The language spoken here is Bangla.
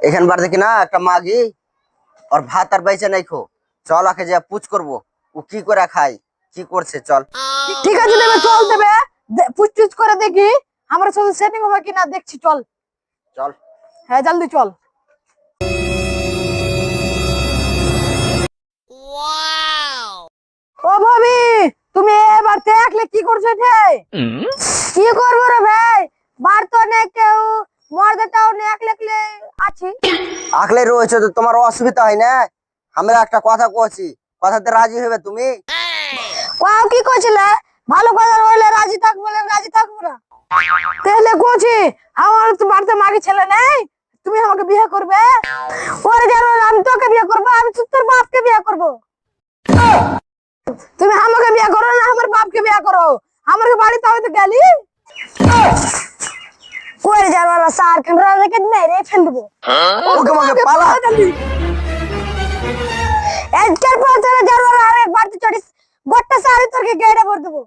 এখান বার দেখি না একটা মাগি और ভাত আর বাইচে নাই খো। চল আকে যা পুছ করবো ও কি করে খায় কি করছে চল। ঠিক আছে দেবে, চল দেবে, পুচ করে দেখি আমার সাথে সেটিং হবে কিনা দেখছি, চল। চল হ্যাঁ জলদি চল। ও ভাবি, তুমি এবার দেখলে কি করছো রে? কি করবো রে ভাই, বার তো নেই কেউ, মর্দটাও নেই, একলে আছি। আকলে রয়েছে তো তোমার অসুবিধা হয় না? আমরা একটা কথা কইছি, কথাতে রাজি হবে তুমি? কাও কি কইছিলে? ভালো কথা হইলে রাজি থাকবো, বলে রাজি থাকবো না। তাহলে কইছি আমার তো বাড়িতে মাগি ছেলে নেই, তুমি আমাকে বিয়ে করবে? ওরে জানো আমি তোকে বিয়ে করবো, আমি তোর বাপকে বিয়ে করবো। তুমি আমাকে বিয়ে করো না আমার বাপকে বিয়ে করো, আমার বাড়িতে হয়তো গেলি কই যাবো না স্যার, ক্যামেরা রেখে মেরে ফেল দেবো। ওকে আমাকে পালা। এর পর তোরা যাবো আর এক বাড়িতে চড়িস, গোটা সারি তোকে গেড়ে ভর দেবো।